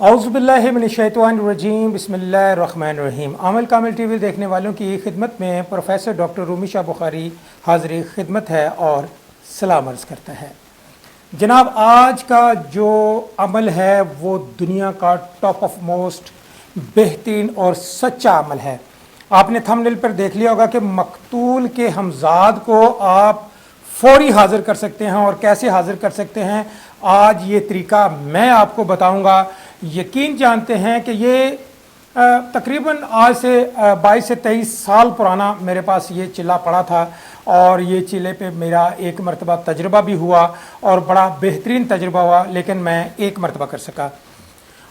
औज़ुबिल्लाहिमिनश्शैतानिर्रजीम बिस्मिल्लाहिर्रहमानिर्रहीम। आमल कामिल टीवी देखने वालों की खिदमत में प्रोफेसर डॉक्टर रूमी शाह बुखारी हाज़िर खिदमत है और सलाम अर्ज़ करता है। जनाब, आज का जो अमल है वो दुनिया का टॉप ऑफ मोस्ट बेहतरीन और सच्चा अमल है। आपने थंबनेल पर देख लिया होगा कि मकतूल के हमजाद को आप फौरी हाजिर कर सकते हैं। और कैसे हाजिर कर सकते हैं, आज ये तरीका मैं आपको बताऊंगा। यकीन जानते हैं कि ये तकरीबन आज से 22 से 23 साल पुराना मेरे पास ये चिल्ला पड़ा था और ये चिल्ले पे मेरा एक मरतबा तजुर्बा भी हुआ और बड़ा बेहतरीन तजुर्बा हुआ, लेकिन मैं एक मरतबा कर सका।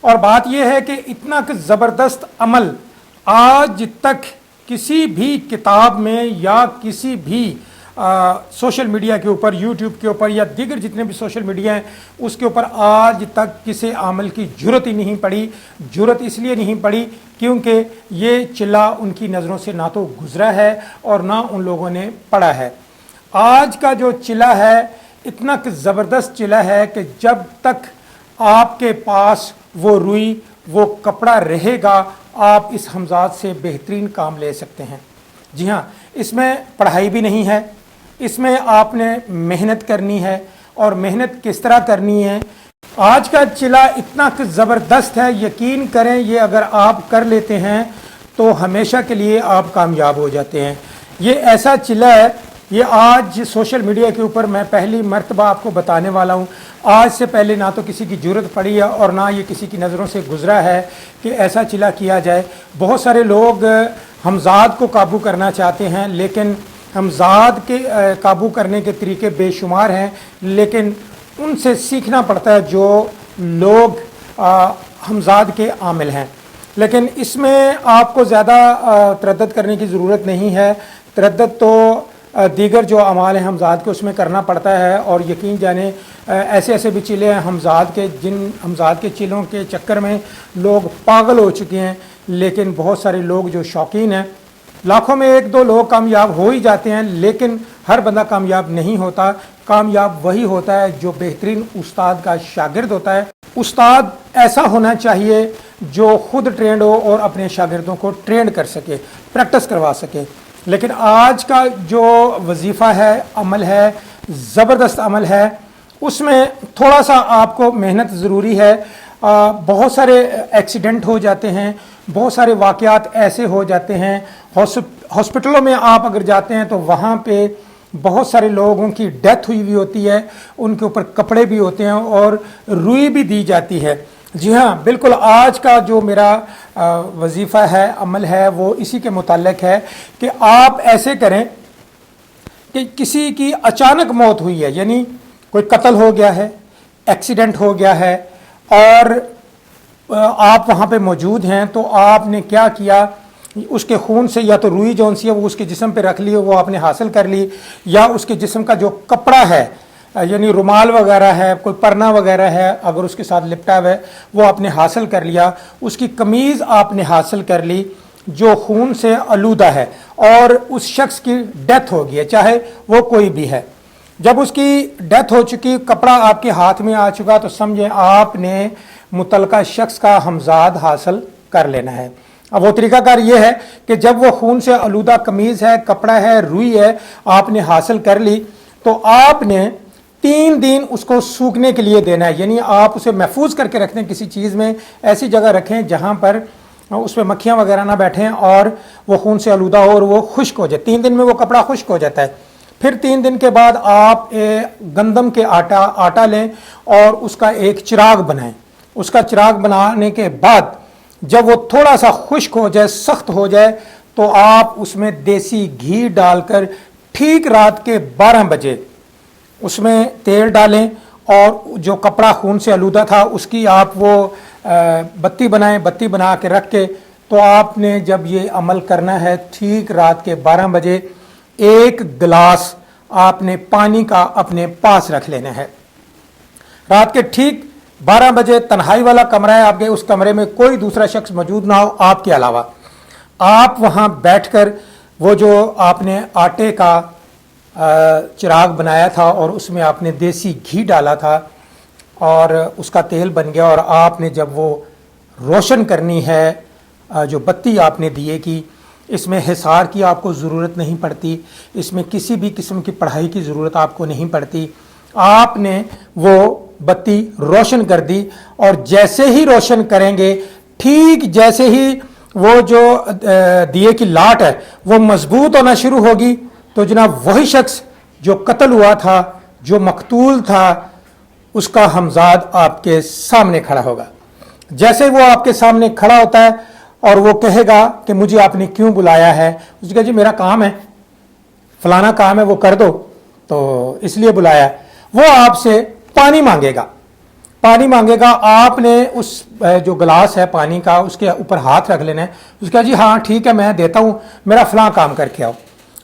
और बात यह है कि इतना ज़बरदस्त अमल आज तक किसी भी किताब में या किसी भी सोशल मीडिया के ऊपर, यूट्यूब के ऊपर या दीगर जितने भी सोशल मीडिया हैं उसके ऊपर आज तक किसी अमल की ज़रूरत ही नहीं पड़ी। ज़रूरत इसलिए नहीं पड़ी क्योंकि ये चिल्ला उनकी नज़रों से ना तो गुज़रा है और ना उन लोगों ने पढ़ा है। आज का जो चिल्ला है इतना ज़बरदस्त चिल्ला है कि जब तक आपके पास वो रुई, वो कपड़ा रहेगा, आप इस हमजाद से बेहतरीन काम ले सकते हैं। जी हाँ, इसमें पढ़ाई भी नहीं है, इसमें आपने मेहनत करनी है। और मेहनत किस तरह करनी है, आज का चिल्ला इतना ज़बरदस्त है, यकीन करें ये अगर आप कर लेते हैं तो हमेशा के लिए आप कामयाब हो जाते हैं। ये ऐसा चिल्ला है, ये आज सोशल मीडिया के ऊपर मैं पहली मर्तबा आपको बताने वाला हूँ। आज से पहले ना तो किसी की ज़रूरत पड़ी है और ना ये किसी की नज़रों से गुज़रा है कि ऐसा चिल्ला किया जाए। बहुत सारे लोग हमजाद को काबू करना चाहते हैं, लेकिन हमजाद के काबू करने के तरीके बेशुमार हैं, लेकिन उनसे सीखना पड़ता है जो लोग हमजाद के आमिल हैं। लेकिन इसमें आपको ज़्यादा तरद्दुद करने की ज़रूरत नहीं है। तरद्दुद तो दीगर जो अमाल हैं हमजाद के उसमें करना पड़ता है। और यकीन जाने ऐसे ऐसे भी चिल्ले हैं हमजाद के, जिन हमजाद के चिल्लों के चक्कर में लोग पागल हो चुके हैं। लेकिन बहुत सारे लोग जो शौकीन हैं, लाखों में एक दो लोग कामयाब हो ही जाते हैं, लेकिन हर बंदा कामयाब नहीं होता। कामयाब वही होता है जो बेहतरीन उस्ताद का शागिर्द होता है। उस्ताद ऐसा होना चाहिए जो खुद ट्रेंड हो और अपने शागिर्दों को ट्रेंड कर सके, प्रैक्टिस करवा सके। लेकिन आज का जो वजीफ़ा है, अमल है, ज़बरदस्त अमल है, उसमें थोड़ा सा आपको मेहनत ज़रूरी है। बहुत सारे एक्सीडेंट हो जाते हैं, बहुत सारे वाक़यात ऐसे हो जाते हैं। हॉस्पिटलों में आप अगर जाते हैं तो वहाँ पे बहुत सारे लोगों की डेथ हुई हुई होती है, उनके ऊपर कपड़े भी होते हैं और रुई भी दी जाती है। जी हाँ, बिल्कुल आज का जो मेरा वजीफ़ा है, अमल है, वो इसी के मुताल्लिक़ है कि आप ऐसे करें कि किसी की अचानक मौत हुई है, यानी कोई कत्ल हो गया है, एक्सीडेंट हो गया है और आप वहाँ पे मौजूद हैं, तो आपने क्या किया, उसके खून से या तो रुई जौन सी है वो उसके जिस्म पे रख ली, वो आपने हासिल कर ली, या उसके जिस्म का जो कपड़ा है यानी रुमाल वगैरह है, कोई परना वगैरह है, अगर उसके साथ लिपटा हुआ है वो आपने हासिल कर लिया। उसकी कमीज़ आपने हासिल कर ली जो खून से आलूदा है और उस शख्स की डेथ हो गई है, चाहे वो कोई भी है। जब उसकी डेथ हो चुकी, कपड़ा आपके हाथ में आ चुका, तो समझें आपने मुतलका शख्स का हमजाद हासिल कर लेना है। अब वो तरीकाकार ये है कि जब वो खून से आलूदा कमीज़ है, कपड़ा है, रुई है, आपने हासिल कर ली, तो आपने 3 दिन उसको सूखने के लिए देना है। यानी आप उसे महफूज करके रखते हैं किसी चीज़ में, ऐसी जगह रखें जहाँ पर उस पर मक्खियाँ वगैरह ना बैठें और वो खून से आलूदा हो और वो खुश्क हो जाए। 3 दिन में वो कपड़ा खुश्क हो जाता है। फिर 3 दिन के बाद आप गंदम के आटा लें और उसका एक चिराग बनाएं। उसका चिराग बनाने के बाद जब वो थोड़ा सा खुश्क हो जाए, सख्त हो जाए, तो आप उसमें देसी घी डालकर ठीक रात के 12 बजे उसमें तेल डालें और जो कपड़ा खून से आलूदा था उसकी आप वो बत्ती बनाएं। बत्ती बना के रख के तो आपने जब ये अमल करना है, ठीक रात के 12 बजे 1 गिलास आपने पानी का अपने पास रख लेना है। रात के ठीक 12 बजे तन्हाई वाला कमरा है आपके, उस कमरे में कोई दूसरा शख्स मौजूद ना हो आपके अलावा। आप वहाँ बैठकर वो जो आपने आटे का चिराग बनाया था और उसमें आपने देसी घी डाला था और उसका तेल बन गया और आपने जब वो روشن کرنی ہے جو بتی آپ نے دیے کی، اس میں حصار کی آپ کو ضرورت نہیں پڑتی، اس میں کسی بھی قسم کی پڑھائی کی ضرورت آپ کو نہیں پڑتی. آپ نے وہ بتی روشن کر دی، اور جیسے ہی روشن کریں گے، ٹھیک جیسے ہی وہ جو دیے کی لاٹ ہے وہ مضبوط ہونا شروع ہوگی، تو جناب وہی شخص جو قتل ہوا تھا، جو مقتول تھا، اس کا ہمزاد آپ کے سامنے کھڑا ہوگا. جیسے وہ آپ کے سامنے کھڑا ہوتا ہے اور وہ کہے گا کہ مجھے آپ نے کیوں بلایا ہے، اس کہا جی میرا کام ہے، فلانا کام ہے، وہ کر دو، تو اس لیے بلایا ہے. وہ آپ سے پانی مانگے گا، پانی مانگے گا. آپ نے اس جو گلاس ہے پانی کا، اس کے اوپر ہاتھ رکھ لینا ہے. اس کہا جی ہاں ٹھیک ہے میں دیتا ہوں، میرا فلاں کام کر کے آؤ.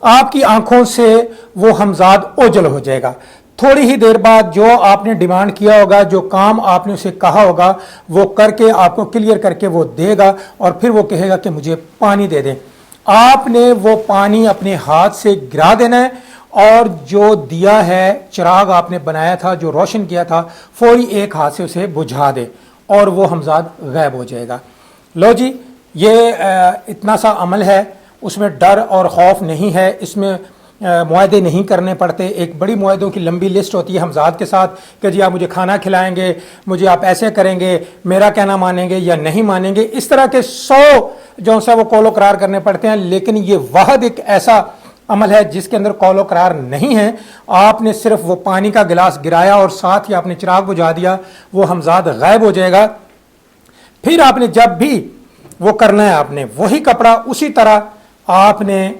آپ کی آنکھوں سے وہ ہمزاد اوجل ہو جائے گا. تھوڑی ہی دیر بعد جو آپ نے ڈیمانڈ کیا ہوگا، جو کام آپ نے اسے کہا ہوگا، وہ کر کے آپ کو کلیئر کر کے وہ دے گا، اور پھر وہ کہے گا کہ مجھے پانی دے دیں. آپ نے وہ پانی اپنے ہاتھ سے گرا دینا ہے، اور جو دیا ہے، چراغ آپ نے بنایا تھا، جو روشن کیا تھا، فوری ایک ہاتھ سے اسے بجھا دے، اور وہ ہمزاد غائب ہو جائے گا. لو جی، یہ اتنا سا عمل ہے، اس میں ڈر اور خوف نہیں ہے، اس میں معاہدے نہیں کرنے پڑتے. ایک بڑی معاہدوں کی لمبی لسٹ ہوتی ہے ہمزاد کے ساتھ کہ جی آپ مجھے کھانا کھلائیں گے، مجھے آپ ایسے کریں گے، میرا کہنا مانیں گے یا نہیں مانیں گے. اس طرح کے 100 جو سا وہ قول و قرار کرنے پڑتے ہیں. لیکن یہ واحد ایک ایسا عمل ہے جس کے اندر قول و قرار نہیں ہے. آپ نے صرف وہ پانی کا گلاس گرایا اور ساتھ ہی آپ نے چراغ بجھا دیا، وہ ہمزاد غائب ہو جائے گا. پھر آپ نے جب بھی وہ کرنا ہے، آپ نے وہی کپڑا اسی طرح آپ نے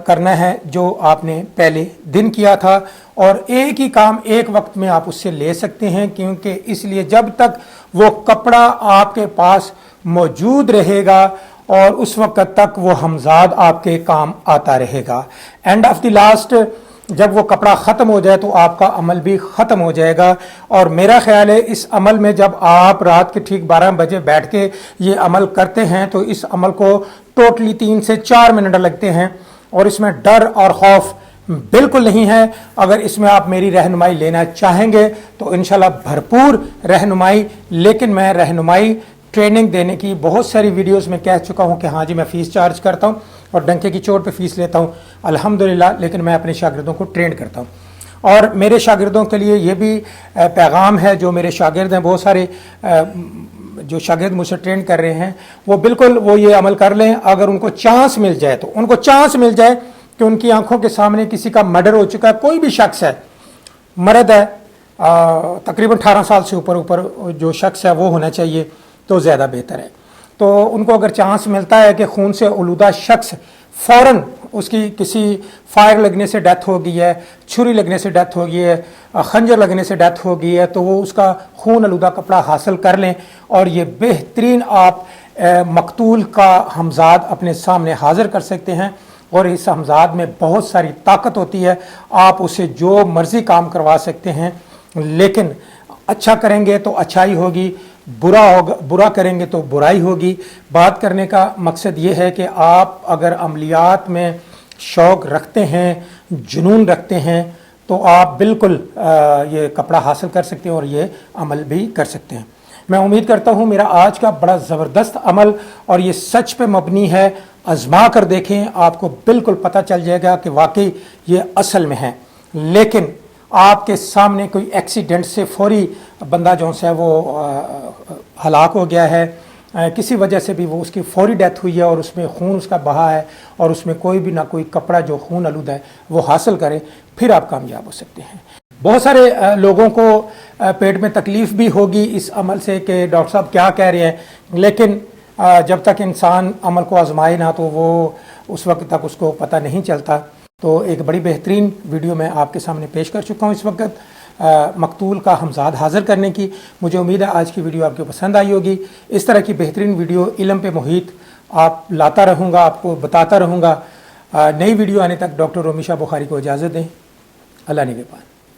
کرنا ہے جو آپ نے پہلے دن کیا تھا، اور ایک ہی کام ایک وقت میں آپ اس سے لے سکتے ہیں. کیونکہ اس لیے جب تک وہ کپڑا آپ کے پاس موجود رہے گا اور اس وقت تک وہ ہمزاد آپ کے کام آتا رہے گا. اینڈ آف دی لاسٹ جب وہ کپڑا ختم ہو جائے تو آپ کا عمل بھی ختم ہو جائے گا. اور میرا خیال ہے اس عمل میں جب آپ رات کے ٹھیک 12 بجے بیٹھ کے یہ عمل کرتے ہیں تو اس عمل کو ٹوٹلی 3 سے 4 منٹ لگتے ہیں، اور اس میں ڈر اور خوف بالکل نہیں ہے. اگر اس میں آپ میری رہنمائی لینا چاہیں گے تو انشاءاللہ بھرپور رہنمائی. لیکن میں رہنمائی ٹریننگ دینے کی بہت ساری ویڈیوز میں کہہ چکا ہوں کہ ہاں جی میں فیس چارج کرتا ہوں اور ڈنکے کی چوٹ پہ فیس لیتا ہوں الحمدللہ. لیکن میں اپنے شاگردوں کو ٹرین کرتا ہوں، اور میرے شاگردوں کے لیے یہ بھی پیغام ہے. جو میرے شاگرد ہیں، بہت سارے جو شاگرد مجھ سے ٹرین کر رہے ہیں، وہ بالکل وہ یہ عمل کر لیں. اگر ان کو چانس مل جائے تو ان کو چانس مل جائے کہ ان کی آنکھوں کے سامنے کسی کا مرڈر ہو چکا ہے، کوئی بھی شخص ہے، مرد ہے، تقریباً 18 سال سے اوپر جو شخص ہے وہ ہونا چاہیے، تو زیادہ بہتر ہے. تو ان کو اگر چانس ملتا ہے کہ خون سے آلودہ شخص فوراً اس کی کسی فائر لگنے سے ڈیتھ ہو گئی ہے، چھری لگنے سے ڈیتھ ہو گئی ہے، خنجر لگنے سے ڈیتھ ہو گئی ہے، تو وہ اس کا خون آلودہ کپڑا حاصل کر لیں، اور یہ بہترین آپ مقتول کا ہمزاد اپنے سامنے حاضر کر سکتے ہیں. اور اس ہمزاد میں بہت ساری طاقت ہوتی ہے، آپ اسے جو مرضی کام کروا سکتے ہیں. لیکن اچھا کریں گے تو اچھائی ہوگی، برا کریں گے تو برائی ہوگی. بات کرنے کا مقصد یہ ہے کہ آپ اگر عملیات میں شوق رکھتے ہیں، جنون رکھتے ہیں، تو آپ بالکل یہ کپڑا حاصل کر سکتے ہیں اور یہ عمل بھی کر سکتے ہیں. میں امید کرتا ہوں میرا آج کا بڑا زبردست عمل اور یہ سچ پہ مبنی ہے، آزما کر دیکھیں، آپ کو بالکل پتہ چل جائے گا کہ واقعی یہ اصل میں ہے. لیکن آپ کے سامنے کوئی ایکسیڈنٹ سے فوری بندہ جو ہے وہ ہلاک ہو گیا ہے، کسی وجہ سے بھی وہ اس کی فوری ڈیتھ ہوئی ہے، اور اس میں خون اس کا بہا ہے، اور اس میں کوئی بھی نہ کوئی کپڑا جو خون آلودہ ہے وہ حاصل کرے، پھر آپ کامیاب ہو سکتے ہیں. بہت سارے لوگوں کو پیٹ میں تکلیف بھی ہوگی اس عمل سے کہ ڈاکٹر صاحب کیا کہہ رہے ہیں. لیکن جب تک انسان عمل کو آزمائے نہ تو وہ اس وقت تک اس کو پتہ نہیں چلتا. تو ایک بڑی بہترین ویڈیو میں آپ کے سامنے پیش کر چکا ہوں اس وقت مقتول کا ہمزاد حاضر کرنے کی. مجھے امید ہے آج کی ویڈیو آپ کو پسند آئی ہوگی. اس طرح کی بہترین ویڈیو علم پہ محیط آپ لاتا رہوں گا، آپ کو بتاتا رہوں گا. نئی ویڈیو آنے تک ڈاکٹر رومی شاہ بخاری کو اجازت دیں. اللہ نگہبان.